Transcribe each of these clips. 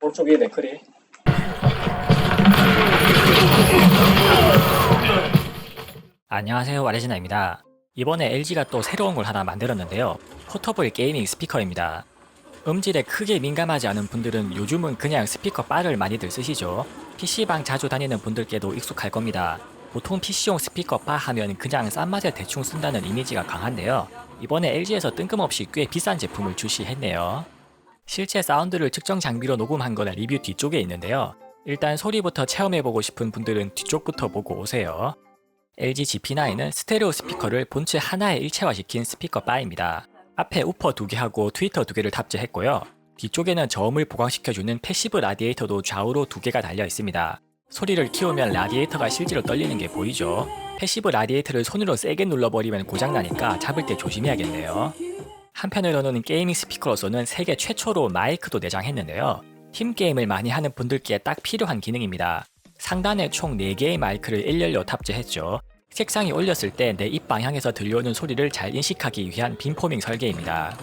오른쪽 위에 맥크리. 안녕하세요, 와레지나입니다. 이번에 LG가 또 새로운 걸 하나 만들었는데요. 포터블 게이밍 스피커입니다. 음질에 크게 민감하지 않은 분들은 요즘은 그냥 스피커 바를 많이들 쓰시죠. PC방 자주 다니는 분들께도 익숙할 겁니다. 보통 PC용 스피커 바 하면 그냥 싼 맛에 대충 쓴다는 이미지가 강한데요. 이번에 LG에서 뜬금없이 꽤 비싼 제품을 출시했네요. 실제 사운드를 측정 장비로 녹음한 거는 리뷰 뒤쪽에 있는데요. 일단 소리부터 체험해보고 싶은 분들은 뒤쪽부터 보고 오세요. LG GP9은 스테레오 스피커를 본체 하나에 일체화시킨 스피커 바입니다. 앞에 우퍼 2개하고 트위터 2개를 탑재했고요. 뒤쪽에는 저음을 보강시켜주는 패시브 라디에이터도 좌우로 2개가 달려 있습니다. 소리를 키우면 라디에이터가 실제로 떨리는 게 보이죠. 패시브 라디에이터를 손으로 세게 눌러버리면 고장나니까 잡을 때 조심해야겠네요. 한편으로는 게이밍 스피커로서는 세계 최초로 마이크도 내장했는데요. 팀 게임을 많이 하는 분들께 딱 필요한 기능입니다. 상단에 총 4개의 마이크를 일렬로 탑재했죠. 색상이 올렸을 때 내 입 방향에서 들려오는 소리를 잘 인식하기 위한 빔포밍 설계입니다.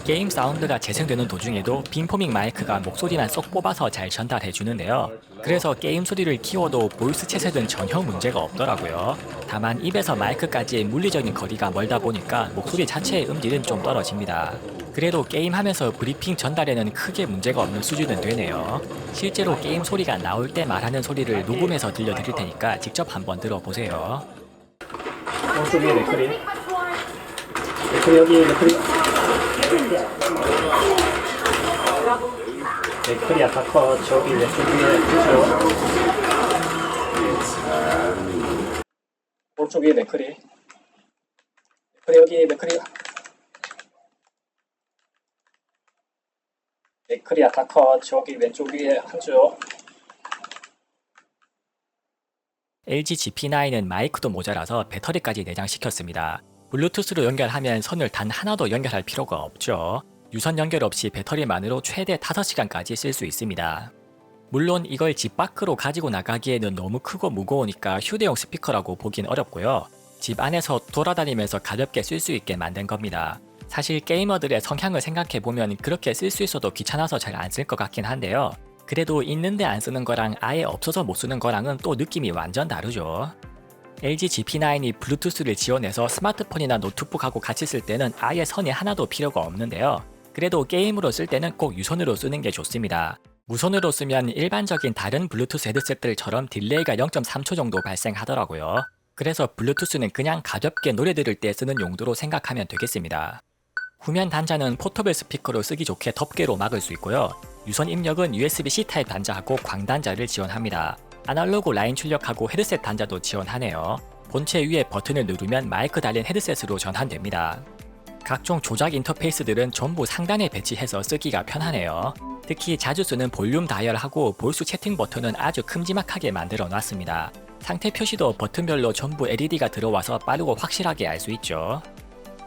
게임 사운드가 재생되는 도중에도 빔포밍 마이크가 목소리만 쏙 뽑아서 잘 전달해 주는데요. 그래서 게임 소리를 키워도 보이스 챗에는 전혀 문제가 없더라고요. 다만 입에서 마이크까지의 물리적인 거리가 멀다 보니까 목소리 자체의 음질은 좀 떨어집니다. 그래도 게임하면서 브리핑 전달에는 크게 문제가 없는 수준은 되네요. 실제로 게임 소리가 나올 때 말하는 소리를 녹음해서 들려드릴 테니까 직접 한번 들어보세요. 오른쪽 위에 맥크리. 맥크리 여기 맥크리. 맥크리 아타커 저기 왼쪽 위에 그죠? 오른쪽 위에 맥크리. 맥크리 여기 맥크리. 맥크리 아타커 저기 왼쪽 위에 한쪽. LG GP9은 마이크도 모자라서 배터리까지 내장시켰습니다. 블루투스로 연결하면 선을 단 하나도 연결할 필요가 없죠. 유선 연결 없이 배터리만으로 최대 5시간까지 쓸 수 있습니다. 물론 이걸 집 밖으로 가지고 나가기에는 너무 크고 무거우니까 휴대용 스피커라고 보긴 어렵고요. 집 안에서 돌아다니면서 가볍게 쓸 수 있게 만든 겁니다. 사실 게이머들의 성향을 생각해보면 그렇게 쓸 수 있어도 귀찮아서 잘 안 쓸 것 같긴 한데요. 그래도 있는데 안 쓰는 거랑 아예 없어서 못 쓰는 거랑은 또 느낌이 완전 다르죠. LG GP9이 블루투스를 지원해서 스마트폰이나 노트북하고 같이 쓸 때는 아예 선이 하나도 필요가 없는데요. 그래도 게임으로 쓸 때는 꼭 유선으로 쓰는 게 좋습니다. 무선으로 쓰면 일반적인 다른 블루투스 헤드셋들처럼 딜레이가 0.3초 정도 발생하더라고요. 그래서 블루투스는 그냥 가볍게 노래 들을 때 쓰는 용도로 생각하면 되겠습니다. 후면 단자는 포터블 스피커로 쓰기 좋게 덮개로 막을 수 있고요. 유선 입력은 USB-C 타입 단자하고 광단자를 지원합니다. 아날로그 라인 출력하고 헤드셋 단자도 지원하네요. 본체 위에 버튼을 누르면 마이크 달린 헤드셋으로 전환됩니다. 각종 조작 인터페이스들은 전부 상단에 배치해서 쓰기가 편하네요. 특히 자주 쓰는 볼륨 다이얼하고 보이스 채팅 버튼은 아주 큼지막하게 만들어 놨습니다. 상태 표시도 버튼별로 전부 LED가 들어와서 빠르고 확실하게 알 수 있죠.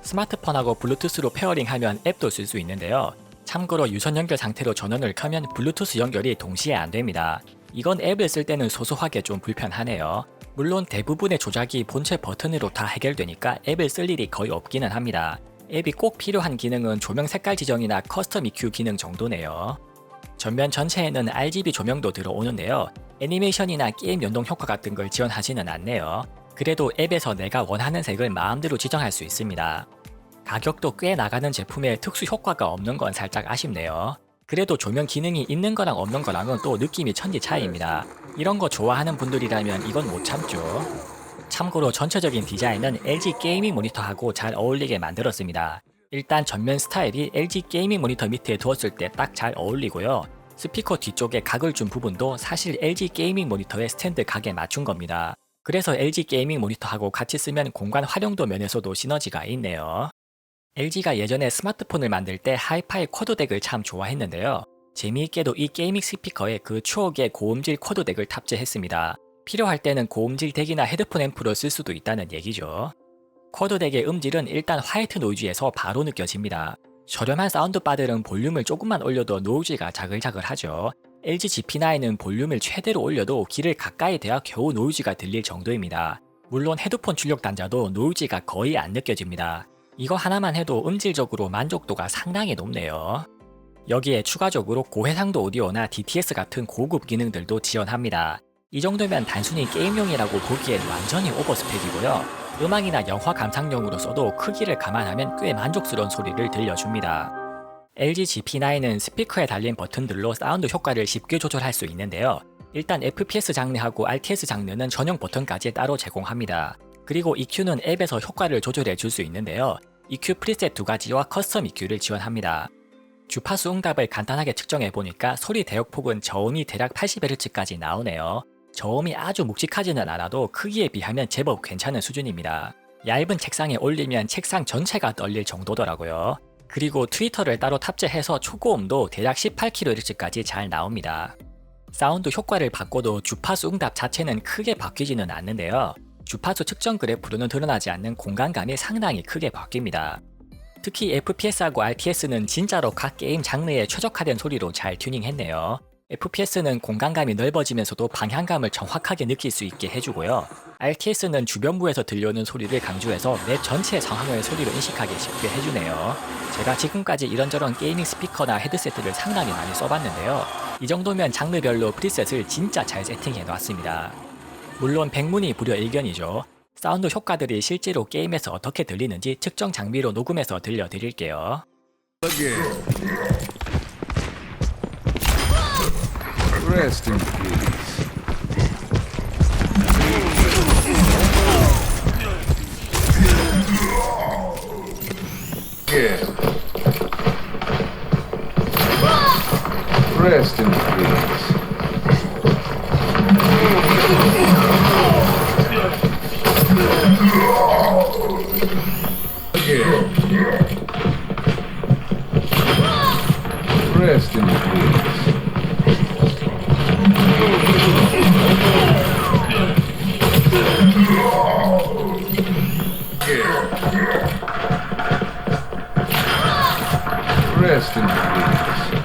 스마트폰하고 블루투스로 페어링하면 앱도 쓸 수 있는데요. 참고로 유선 연결 상태로 전원을 켜면 블루투스 연결이 동시에 안 됩니다. 이건 앱을 쓸 때는 소소하게 좀 불편하네요. 물론 대부분의 조작이 본체 버튼으로 다 해결되니까 앱을 쓸 일이 거의 없기는 합니다. 앱이 꼭 필요한 기능은 조명 색깔 지정이나 커스텀 EQ 기능 정도네요. 전면 전체에는 RGB 조명도 들어오는데요. 애니메이션이나 게임 연동 효과 같은 걸 지원하지는 않네요. 그래도 앱에서 내가 원하는 색을 마음대로 지정할 수 있습니다. 가격도 꽤 나가는 제품에 특수 효과가 없는 건 살짝 아쉽네요. 그래도 조명 기능이 있는 거랑 없는 거랑은 또 느낌이 천지 차이입니다. 이런 거 좋아하는 분들이라면 이건 못 참죠. 참고로 전체적인 디자인은 LG 게이밍 모니터하고 잘 어울리게 만들었습니다. 일단 전면 스타일이 LG 게이밍 모니터 밑에 두었을 때 딱 잘 어울리고요. 스피커 뒤쪽에 각을 준 부분도 사실 LG 게이밍 모니터의 스탠드 각에 맞춘 겁니다. 그래서 LG 게이밍 모니터하고 같이 쓰면 공간 활용도 면에서도 시너지가 있네요. LG가 예전에 스마트폰을 만들 때 하이파이 쿼드 덱을 참 좋아했는데요. 재미있게도 이 게이밍 스피커에 그 추억의 고음질 쿼드 덱을 탑재했습니다. 필요할 때는 고음질 덱이나 헤드폰 앰프로 쓸 수도 있다는 얘기죠. 쿼드 덱의 음질은 일단 화이트 노이즈에서 바로 느껴집니다. 저렴한 사운드바들은 볼륨을 조금만 올려도 노이즈가 자글자글하죠. LG GP9은 볼륨을 최대로 올려도 귀를 가까이 대야 겨우 노이즈가 들릴 정도입니다. 물론 헤드폰 출력 단자도 노이즈가 거의 안 느껴집니다. 이거 하나만 해도 음질적으로 만족도가 상당히 높네요. 여기에 추가적으로 고해상도 오디오나 DTS 같은 고급 기능들도 지원합니다. 이 정도면 단순히 게임용이라고 보기엔 완전히 오버스펙이고요. 음악이나 영화 감상용으로 써도 크기를 감안하면 꽤 만족스러운 소리를 들려줍니다. LG GP9은 스피커에 달린 버튼들로 사운드 효과를 쉽게 조절할 수 있는데요. 일단 FPS 장르하고 RTS 장르는 전용 버튼까지 따로 제공합니다. 그리고 EQ는 앱에서 효과를 조절해 줄 수 있는데요. EQ 프리셋 2가지와 커스텀 EQ를 지원합니다. 주파수 응답을 간단하게 측정해 보니까 소리 대역폭은 저음이 대략 80Hz까지 나오네요. 저음이 아주 묵직하지는 않아도 크기에 비하면 제법 괜찮은 수준입니다. 얇은 책상에 올리면 책상 전체가 떨릴 정도더라고요. 그리고 트위터를 따로 탑재해서 초고음도 대략 18kHz까지 잘 나옵니다. 사운드 효과를 바꿔도 주파수 응답 자체는 크게 바뀌지는 않는데요. 주파수 측정 그래프로는 드러나지 않는 공간감이 상당히 크게 바뀝니다. 특히 FPS하고 RTS는 진짜로 각 게임 장르에 최적화된 소리로 잘 튜닝했네요. FPS는 공간감이 넓어지면서도 방향감을 정확하게 느낄 수 있게 해주고요. RTS는 주변부에서 들려오는 소리를 강조해서 맵 전체의 상황을 소리로 인식하기 쉽게 해주네요. 제가 지금까지 이런저런 게이밍 스피커나 헤드셋들을 상당히 많이 써봤는데요. 이 정도면 장르별로 프리셋을 진짜 잘 세팅해놨습니다. 물론 백문이 불여일견이죠. 사운드 효과들이 실제로 게임에서 어떻게 들리는지 측정 장비로 녹음해서 들려드릴게요. Rest in peace. Yeah. Rest in peace. Yeah. Rest in peace. Rest in peace.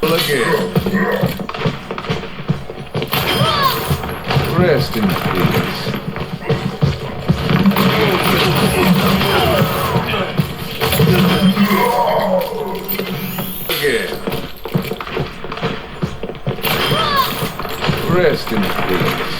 Look at. Rest in peace. Yeah. Rest in peace.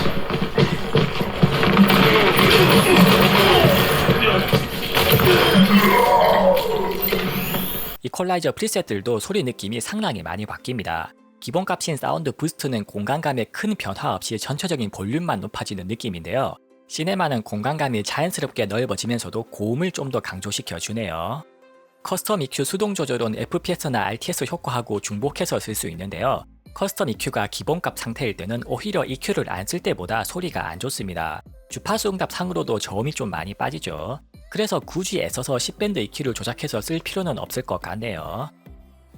이퀄라이저 프리셋들도 소리 느낌이 상당히 많이 바뀝니다. 기본값인 사운드 부스트는 공간감에 큰 변화 없이 전체적인 볼륨만 높아지는 느낌인데요. 시네마는 공간감이 자연스럽게 넓어지면서도 고음을 좀 더 강조시켜 주네요. 커스텀 EQ 수동 조절은 FPS나 RTS 효과하고 중복해서 쓸 수 있는데요. 커스텀 EQ가 기본값 상태일 때는 오히려 EQ를 안 쓸 때보다 소리가 안 좋습니다. 주파수 응답 상으로도 저음이 좀 많이 빠지죠. 그래서 굳이 애써서 10밴드 EQ를 조작해서 쓸 필요는 없을 것 같네요.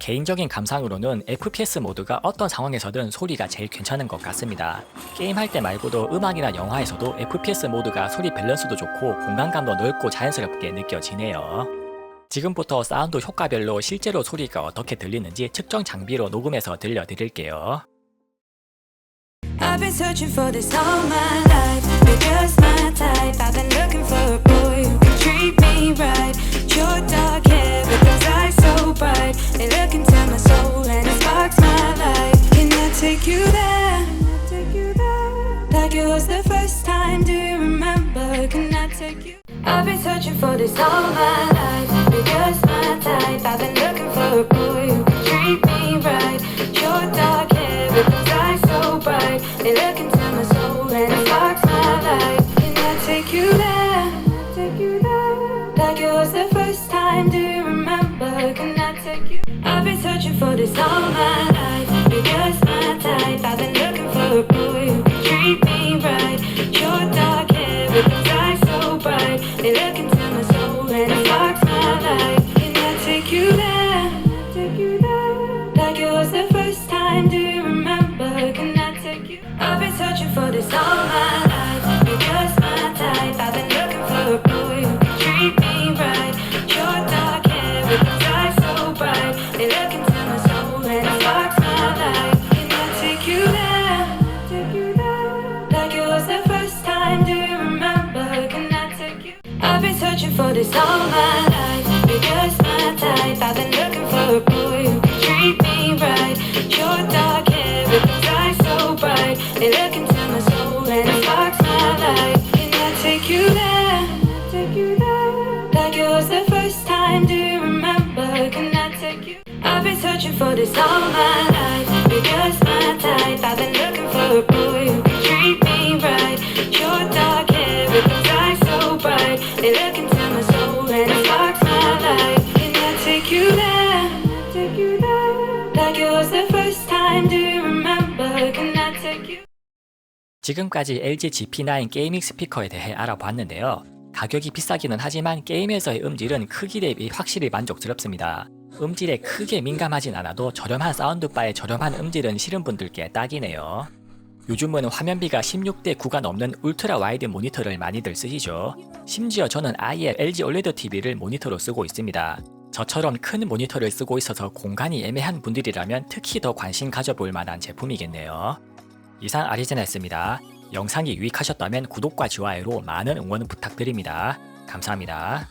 개인적인 감상으로는 FPS 모드가 어떤 상황에서든 소리가 제일 괜찮은 것 같습니다. 게임할 때 말고도 음악이나 영화에서도 FPS 모드가 소리 밸런스도 좋고 공간감도 넓고 자연스럽게 느껴지네요. 지금부터 사운드 효과별로 실제로 소리가 어떻게 들리는지 측정 장비로 녹음해서 들려드릴게요. I've been searching for this all my life. You're just my type. I've been looking for a boy who can treat me right. Your dark hair with those eyes so bright. They look into my soul and it sparks my life. Can I take you there? Like it was the first time. Do you remember? Can I take you? I've been searching for this all my life. You're just my type. I've been looking for a boy who can treat me right. Your dark hair with those eyes so bright. They look into my soul and it sparks my life. Can I take you there? Like it was the first time. Do you remember? Can I take you? I've been searching for this all my life. You're just my type. I've been looking for a boy who can treat me right. Your dark hair with those eyes so bright. They look into my soul and it sparks my life. Can I take you there? Like it was the first time. Do you remember? Can I take you? I've been searching for this all my life. You're just my type. I've been looking for a boy who can treat me right. Your dark hair with those eyes so bright. They look into my soul and it sparks my life. Can I take you there? Like it was the first time. Do you remember? searching for this all my life. You're just my type. I've been looking for a boy who can treat me right. Short dark hair with those eyes so bright. They look into my soul and it sparks my life. Can I take you there? Take you there? Like it was the first time. Do you remember? Can I take you? I've been searching for this all my life. You're just my type. I've been looking for a boy who can treat me right. Short dark hair with those eyes so bright. They look into my soul and it sparks my life. Can I take you there? Take you there? Like it was the first time. Do you remember? Can I take you? 지금까지 LG GP9 게이밍 스피커에 대해 알아봤는데요. 가격이 비싸기는 하지만 게임에서의 음질은 크기 대비 확실히 만족스럽습니다. 음질에 크게 민감하진 않아도 저렴한 사운드바의 저렴한 음질은 싫은 분들께 딱이네요. 요즘은 화면비가 16대9가 넘는 울트라 와이드 모니터를 많이들 쓰시죠. 심지어 저는 아예 LG OLED TV를 모니터로 쓰고 있습니다. 저처럼 큰 모니터를 쓰고 있어서 공간이 애매한 분들이라면 특히 더 관심 가져볼 만한 제품이겠네요. 이상 아리제나였습니다. 영상이 유익하셨다면 구독과 좋아요로 많은 응원 부탁드립니다. 감사합니다.